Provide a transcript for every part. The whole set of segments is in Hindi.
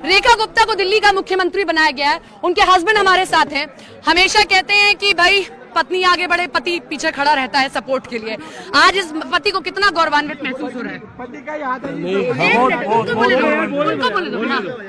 रेखा गुप्ता को दिल्ली का मुख्यमंत्री बनाया गया है। उनके हस्बैंड हमारे साथ हैं। हमेशा कहते हैं कि भाई पत्नी आगे बढ़े, पति पीछे खड़ा रहता है सपोर्ट के लिए। आज इस पति को कितना गौरवान्वित महसूस हो रहा है? पति का याद है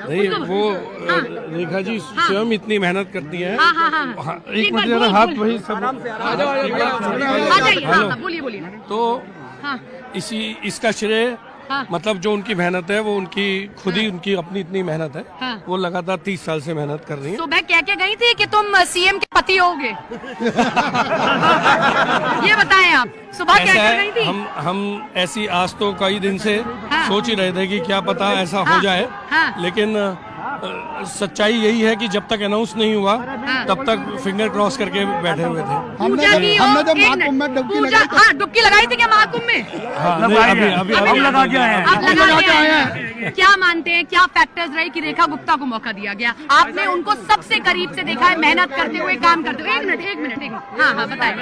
नहीं, वो रेखा जी स्वयं इतनी मेहनत करती हैं। एक मिनट जरा हाथ वही सब बोलिए। तो इसका श्रेय मतलब जो उनकी मेहनत है वो उनकी खुद ही उनकी अपनी इतनी मेहनत है। वो लगातार 30 साल से मेहनत कर रही है। सुबह कह के गई थी कि तुम सीएम के पति होगे। ये बताएं आप, सुबह कह के गई थी? हम ऐसी आज तो कई दिन से सोच ही रहे थे कि क्या पता ऐसा हो जाए, लेकिन सच्चाई यही है कि जब तक अनाउंस नहीं हुआ तब तक फिंगर क्रॉस करके बैठे हुए थे। हमने जब महाकुंभ में डुबकी लगाई थी क्या महाकुंभ में? अभी लगा के आए हैं। क्या मानते हैं, क्या फैक्टर्स रहे कि रेखा गुप्ता को मौका दिया गया? आपने उनको सबसे करीब से देखा है, मेहनत करते हुए, काम करते हुए। एक मिनट। हाँ बताएं।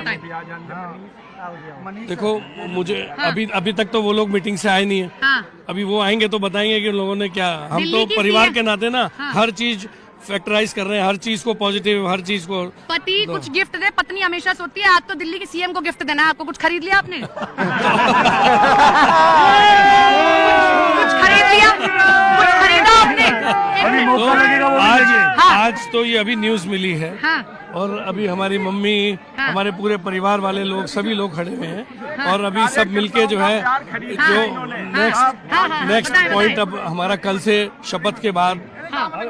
देखो मुझे अभी तक तो वो लोग मीटिंग से आए नहीं है। अभी वो आएंगे तो बताएंगे कि उन लोगों ने क्या। हम तो परिवार के नाते ना हर चीज फैक्टराइज कर रहे हैं, हर चीज को पॉजिटिव, हर चीज को। पति कुछ गिफ्ट दे, पत्नी हमेशा सोचती है आज तो दिल्ली के सीएम को गिफ्ट देना है। आपको कुछ खरीद लिया आपने? कुछ खरीदा आपने? तो आज तो ये अभी न्यूज मिली है। और अभी हमारी मम्मी, हमारे पूरे परिवार वाले लोग, सभी लोग खड़े हुए हैं। और अभी सब मिलके जो है जो नेक्स्ट पॉइंट अब हमारा कल से शपथ के बाद,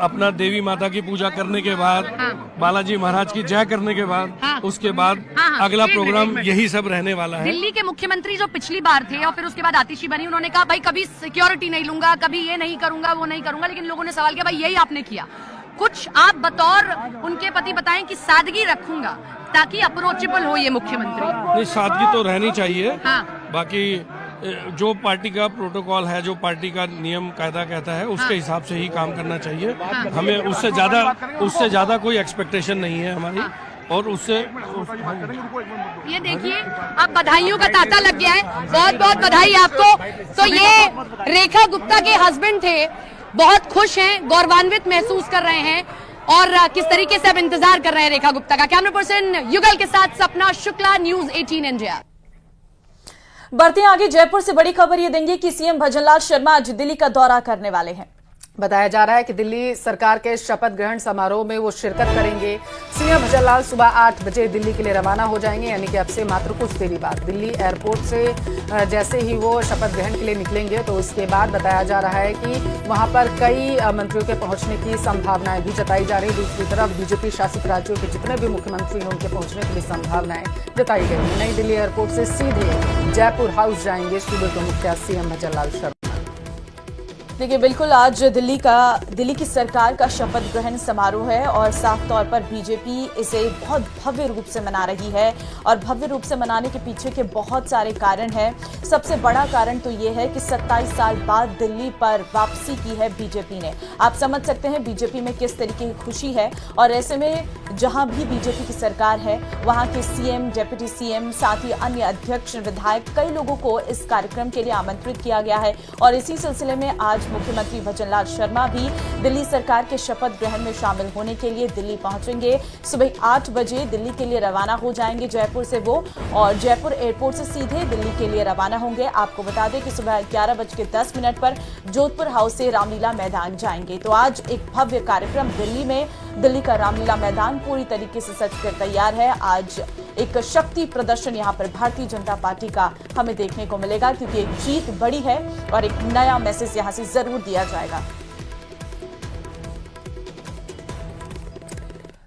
अपना देवी माता की पूजा करने के बाद, बालाजी महाराज की जय करने के बाद, उसके बाद अगला प्रोग्राम यही सब रहने वाला है। दिल्ली के मुख्यमंत्री जो पिछली बार थे और फिर उसके बाद आतिशी बनी, उन्होंने कहा भाई कभी सिक्योरिटी नहीं लूंगा, कभी ये नहीं करूंगा, वो नहीं करूंगा। लेकिन लोगों ने सवाल किया भाई यही आपने किया। कुछ आप बतौर उनके पति बताएं कि सादगी रखूंगा ताकि अप्रोचेबल हो ये मुख्यमंत्री। नहीं, सादगी तो रहनी चाहिए। बाकी जो पार्टी का प्रोटोकॉल है, जो पार्टी का नियम कायदा कहता है, उसके हिसाब से ही काम करना चाहिए। हमें उससे ज्यादा कोई एक्सपेक्टेशन नहीं है हमारी। और उससे ये देखिए अब बधाइयों का तांता लग गया है। बहुत बहुत बधाई आपको। तो ये रेखा गुप्ता के हस्बैंड थे, बहुत खुश हैं, गौरवान्वित महसूस कर रहे हैं। और किस तरीके से अब इंतजार कर रहे हैं रेखा गुप्ता का। कैमरा पर्सन युगल के साथ सपना शुक्ला, न्यूज 18 इंडिया। बढ़ते हैं आगे। जयपुर से बड़ी खबर ये देंगे कि सीएम भजनलाल शर्मा आज दिल्ली का दौरा करने वाले हैं। बताया जा रहा है कि दिल्ली सरकार के शपथ ग्रहण समारोह में वो शिरकत करेंगे। सीएम भजनलाल सुबह 8 बजे दिल्ली के लिए रवाना हो जाएंगे, यानी कि अब से मात्र कुछ देरी बाद। दिल्ली एयरपोर्ट से जैसे ही वो शपथ ग्रहण के लिए निकलेंगे तो उसके बाद बताया जा रहा है कि वहां पर कई मंत्रियों के पहुंचने की संभावनाएं भी जताई जा रही। दूसरी तरफ बीजेपी शासित राज्यों के जितने भी मुख्यमंत्री हैं उनके पहुंचने की भी संभावनाएं जताई गई। नई दिल्ली एयरपोर्ट से सीधे जयपुर हाउस जाएंगे सूबे के मुखिया सीएम भजनलाल शर्मा। देखिए बिल्कुल आज दिल्ली की सरकार का शपथ ग्रहण समारोह है और साफ तौर पर बीजेपी इसे बहुत भव्य रूप से मना रही है। और भव्य रूप से मनाने के पीछे के बहुत सारे कारण हैं। सबसे बड़ा कारण तो ये है कि 27 साल बाद दिल्ली पर वापसी की है बीजेपी ने। आप समझ सकते हैं बीजेपी में किस तरीके की खुशी है। और ऐसे में जहां भी बीजेपी की सरकार है वहां के सीएम, डिप्टी सीएम, साथ ही अन्य अध्यक्ष, विधायक, कई लोगों को इस कार्यक्रम के लिए आमंत्रित किया गया है। और इसी सिलसिले में आज मुख्यमंत्री भजनलाल शर्मा भी दिल्ली सरकार के शपथ ग्रहण में शामिल होने के लिए दिल्ली पहुंचेंगे। सुबह 8 बजे दिल्ली के लिए रवाना हो जाएंगे जयपुर से वो, और जयपुर एयरपोर्ट से सीधे दिल्ली के लिए रवाना होंगे। आपको बता दें कि सुबह 11:10 पर जोधपुर हाउस से रामलीला मैदान जाएंगे। तो आज एक भव्य कार्यक्रम दिल्ली में, दिल्ली का रामलीला मैदान पूरी तरीके से सज कर तैयार है। आज एक शक्ति प्रदर्शन यहाँ पर भारतीय जनता पार्टी का हमें देखने को मिलेगा, क्योंकि एक जीत बड़ी है और एक नया मैसेज यहाँ से जरूर दिया जाएगा।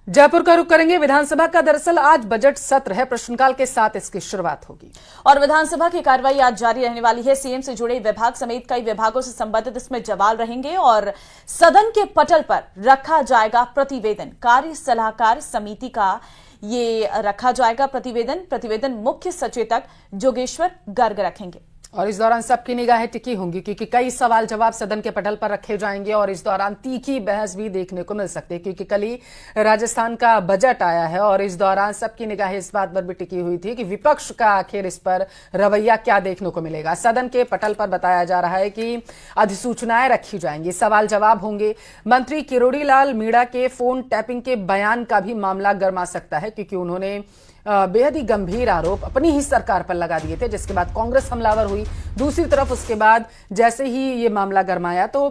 जयपुर का रुख करेंगे। विधानसभा का दरअसल आज बजट सत्र है, प्रश्नकाल के साथ इसकी शुरुआत होगी और विधानसभा की कार्रवाई आज जारी रहने वाली है। सीएम से जुड़े विभाग समेत कई विभागों से संबंधित इसमें जवाब रहेंगे और सदन के पटल पर रखा जाएगा प्रतिवेदन। कार्य सलाहकार समिति का ये रखा जाएगा प्रतिवेदन मुख्य सचेतक जोगेश्वर गर्ग रखेंगे। और इस दौरान सबकी निगाहें टिकी होंगी क्योंकि कई सवाल जवाब सदन के पटल पर रखे जाएंगे और इस दौरान तीखी बहस भी देखने को मिल सकती है क्योंकि कल ही राजस्थान का बजट आया है और इस दौरान सबकी निगाहें इस बात पर भी टिकी हुई थी कि विपक्ष का आखिर इस पर रवैया क्या देखने को मिलेगा। सदन के पटल पर बताया जा रहा है कि अधिसूचनाएं रखी जाएंगी, सवाल जवाब होंगे। मंत्री किरोड़ी लाल मीणा के फोन टैपिंग के बयान का भी मामला गर्मा सकता है क्योंकि उन्होंने बेहद ही गंभीर आरोप अपनी ही सरकार पर लगा दिए थे, जिसके बाद कांग्रेस हमलावर हुई। दूसरी तरफ उसके बाद जैसे ही ये मामला गरमाया तो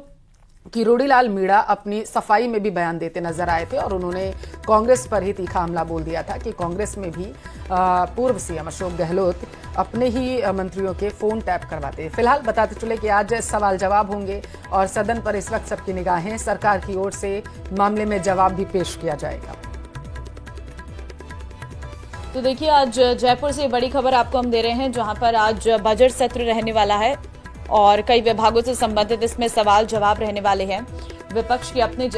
किरोड़ी लाल मीणा अपनी सफाई में भी बयान देते नजर आए थे और उन्होंने कांग्रेस पर ही तीखा हमला बोल दिया था कि कांग्रेस में भी पूर्व सीएम अशोक गहलोत अपने ही मंत्रियों के फोन टैप करवाते हैं। फिलहाल बताते चले कि आज सवाल जवाब होंगे और सदन पर इस वक्त सबकी निगाहें सरकार की ओर से मामले में जवाब भी पेश किया जाएगा। तो देखिए, आज जयपुर से बड़ी खबर आपको हम दे रहे हैं जहां पर आज बजट सत्र रहने वाला है और कई विभागों से संबंधित इसमें सवाल जवाब रहने वाले हैं। विपक्ष के अपने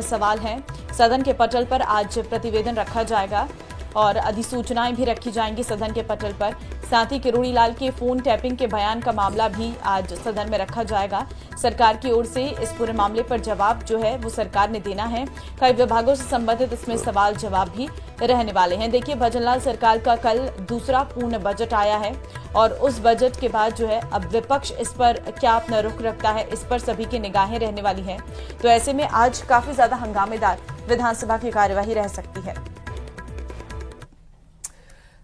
सवाल हैं। सदन के पटल पर आज प्रतिवेदन रखा जाएगा और अधिसूचनाएं भी रखी जाएंगी सदन के पटल पर। साथ ही किरोड़ी लाल के फोन टैपिंग के बयान का मामला भी आज सदन में रखा जाएगा। सरकार की ओर से इस पूरे मामले पर जवाब जो है वो सरकार ने देना है। कई विभागों से संबंधित इसमें सवाल जवाब भी रहने वाले हैं। देखिए, भजनलाल सरकार का कल दूसरा पूर्ण बजट आया है और उस बजट के बाद जो है अब विपक्ष इस पर क्या अपना रुख रखता है, इस पर सभी की निगाहें रहने वाली हैं। तो ऐसे में आज काफी ज्यादा हंगामेदार विधानसभा की कार्यवाही रह सकती है।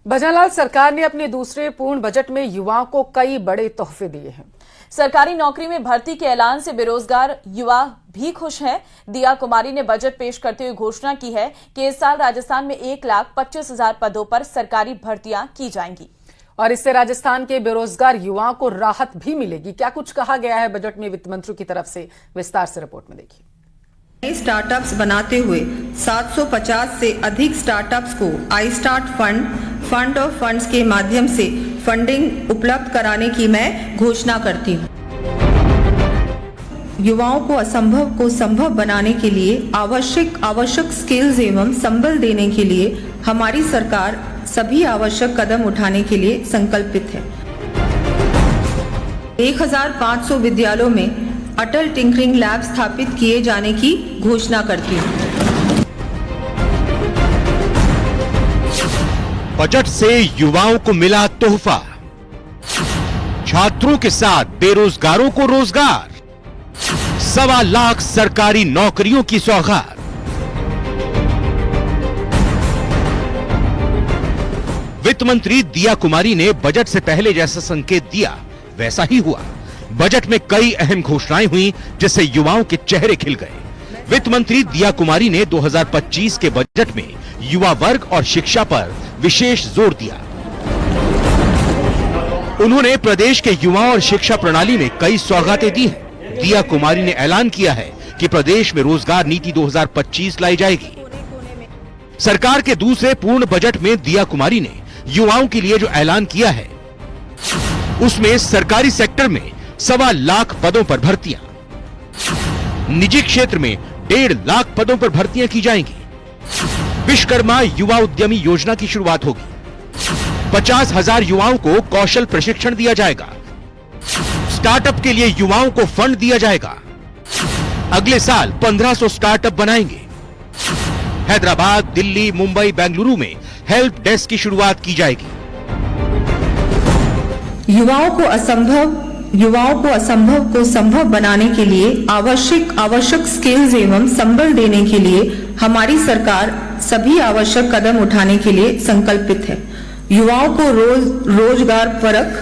भजनलाल सरकार ने अपने दूसरे पूर्ण बजट में युवाओं को कई बड़े तोहफे दिए हैं। सरकारी नौकरी में भर्ती के ऐलान से बेरोजगार युवा भी खुश हैं। दिया कुमारी ने बजट पेश करते हुए घोषणा की है कि इस साल राजस्थान में 1,25,000 पदों पर सरकारी भर्तियां की जाएंगी और इससे राजस्थान के बेरोजगार युवाओं को राहत भी मिलेगी। क्या कुछ कहा गया है बजट में वित्त मंत्री की तरफ से, विस्तार से रिपोर्ट में देखिए। नए स्टार्टअप्स बनाते हुए 750 से अधिक स्टार्टअप्स को I start fund of funds के माध्यम से फंडिंग उपलब्ध कराने की मैं घोषणा करती हूँ। युवाओं को असंभव को संभव बनाने के लिए आवश्यक स्किल्स एवं संबल देने के लिए हमारी सरकार सभी आवश्यक कदम उठाने के लिए संकल्पित है। 1500 विद्यालयों में अटल टिंकरिंग लैब स्थापित किए जाने की घोषणा करती हूँ। बजट से युवाओं को मिला तोहफा, छात्रों के साथ बेरोजगारों को रोजगार, 1.25 लाख सरकारी नौकरियों की सौगात। वित्त मंत्री दिया कुमारी ने बजट से पहले जैसा संकेत दिया वैसा ही हुआ। बजट में कई अहम घोषणाएं हुई जिससे युवाओं के चेहरे खिल गए। वित्त मंत्री दिया कुमारी ने 2025 के बजट में युवा वर्ग और शिक्षा पर विशेष जोर दिया। उन्होंने प्रदेश के युवा और शिक्षा प्रणाली में कई सौगातें दी हैं। दिया कुमारी ने ऐलान किया है कि प्रदेश में रोजगार नीति 2025 लाई जाएगी। सरकार के दूसरे पूर्ण बजट में दिया कुमारी ने युवाओं के लिए जो ऐलान किया है उसमें सरकारी सेक्टर में 1.25 लाख पदों पर भर्तियां, निजी क्षेत्र में 1.5 लाख पदों पर भर्तियां की जाएंगी। विश्वकर्मा युवा उद्यमी योजना की शुरुआत होगी। 50,000 युवाओं को कौशल प्रशिक्षण दिया जाएगा। स्टार्टअप के लिए युवाओं को फंड दिया जाएगा। अगले साल 1500 स्टार्टअप बनाएंगे। हैदराबाद, दिल्ली, मुंबई, बेंगलुरु में हेल्प डेस्क की शुरुआत की जाएगी। युवाओं को असंभव को संभव बनाने के लिए आवश्यक स्किल्स एवं संबल देने के लिए हमारी सरकार सभी आवश्यक कदम उठाने के लिए संकल्पित है। युवाओं को रोजगार परक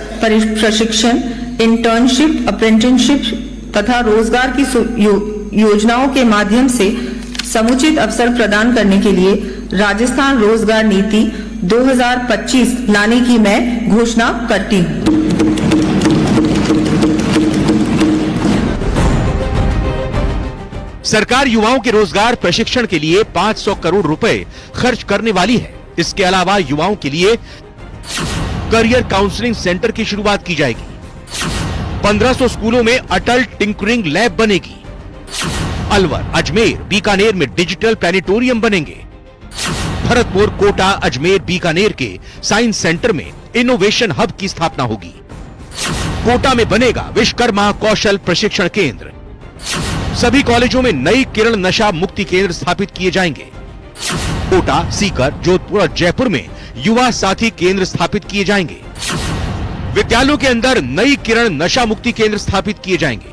प्रशिक्षण, इंटर्नशिप, अप्रेंटिसशिप तथा रोजगार की योजनाओं के माध्यम से समुचित अवसर प्रदान करने के लिए राजस्थान रोजगार नीति 2025 लाने की मैं घोषणा करती हूँ। सरकार युवाओं के रोजगार प्रशिक्षण के लिए 500 करोड़ रुपए खर्च करने वाली है। इसके अलावा युवाओं के लिए करियर काउंसलिंग सेंटर की शुरुआत की जाएगी। 1500 स्कूलों में अटल टिंकरिंग लैब बनेगी। अलवर, अजमेर, बीकानेर में डिजिटल प्लानिटोरियम बनेंगे। भरतपुर, कोटा, अजमेर, बीकानेर के साइंस सेंटर में इनोवेशन हब की स्थापना होगी। कोटा में बनेगा विश्वकर्मा कौशल प्रशिक्षण केंद्र। सभी कॉलेजों में नई किरण नशा मुक्ति केंद्र स्थापित किए जाएंगे। कोटा, सीकर, जोधपुर और जयपुर में युवा साथी केंद्र स्थापित किए जाएंगे। विद्यालयों के अंदर नई किरण नशा मुक्ति केंद्र स्थापित किए जाएंगे।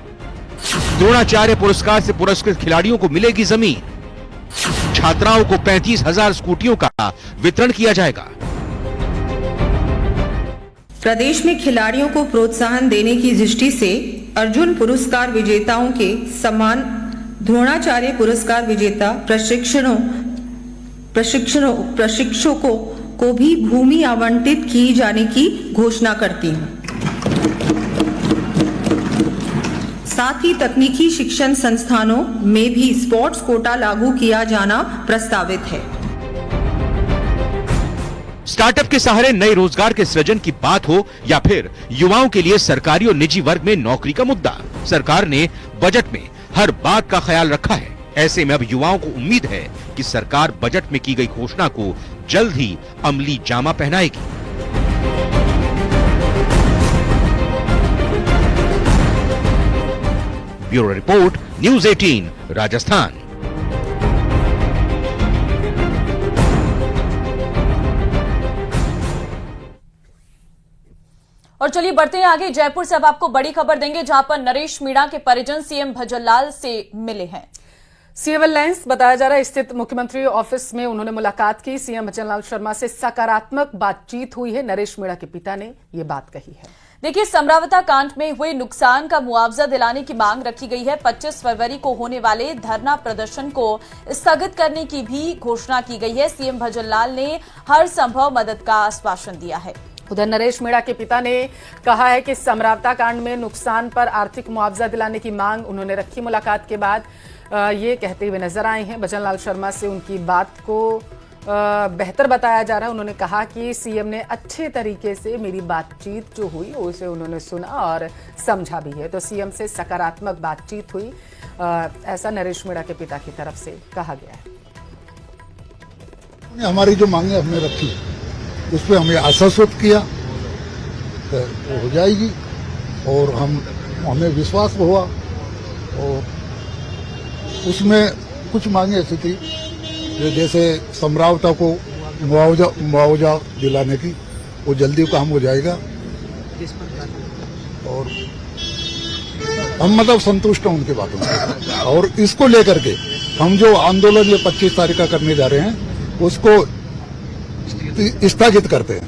द्रोणाचार्य पुरस्कार से पुरस्कृत खिलाड़ियों को मिलेगी जमीन। छात्राओं को 35,000 स्कूटियों का वितरण किया जाएगा। प्रदेश में खिलाड़ियों को प्रोत्साहन देने की दृष्टि से अर्जुन पुरस्कार विजेताओं के समान द्रोणाचार्य पुरस्कार विजेता प्रशिक्षकों को भी भूमि आवंटित की जाने की घोषणा करती हूं। साथ ही तकनीकी शिक्षण संस्थानों में भी स्पोर्ट्स कोटा लागू किया जाना प्रस्तावित है। स्टार्टअप के सहारे नए रोजगार के सृजन की बात हो या फिर युवाओं के लिए सरकारी और निजी वर्ग में नौकरी का मुद्दा, सरकार ने बजट में हर बात का ख्याल रखा है। ऐसे में अब युवाओं को उम्मीद है कि सरकार बजट में की गई घोषणा को जल्द ही अमली जामा पहनाएगी। Bureau report, news 18, Rajasthan. और चलिए बढ़ते हैं आगे। जयपुर से अब आपको बड़ी खबर देंगे, जहां पर नरेश मीणा के परिजन सीएम भजनलाल से मिले हैं। सीएम लाइन्स बताया जा रहा है स्थित मुख्यमंत्री ऑफिस में उन्होंने मुलाकात की। सीएम भजनलाल शर्मा से सकारात्मक बातचीत हुई है। नरेश मीणा के पिता ने ये बात कही है। देखिए, समरावता कांड में हुए नुकसान का मुआवजा दिलाने की मांग रखी गई है। 25 फरवरी को होने वाले धरना प्रदर्शन को स्थगित करने की भी घोषणा की गई है। सीएम भजनलाल ने हर संभव मदद का आश्वासन दिया है। उधर नरेश मीणा के पिता ने कहा है कि समरावता कांड में नुकसान पर आर्थिक मुआवजा दिलाने की मांग उन्होंने रखी। मुलाकात के बाद ये कहते हुए नजर आए हैं। भजनलाल शर्मा से उनकी बात को बेहतर बताया जा रहा है। उन्होंने कहा कि सीएम ने अच्छे तरीके से मेरी बातचीत जो हुई उसे उन्होंने सुना और समझा भी है, तो सीएम से सकारात्मक बातचीत हुई, ऐसा नरेश मीणा के पिता की तरफ से कहा गया है। हमारी जो मांगे हमने रखी उस पर हमें आश्वस्त किया तो वो हो जाएगी, और हमें विश्वास हुआ। और उसमें कुछ मांगे ऐसी थी जो जैसे समरावता को मुआवजा दिलाने की, वो जल्दी काम हो जाएगा। और हम मतलब संतुष्ट हैं उनकी बातों से। और इसको लेकर के हम जो आंदोलन ये 25 तारीख का करने जा रहे हैं उसको स्थगित करते हैं।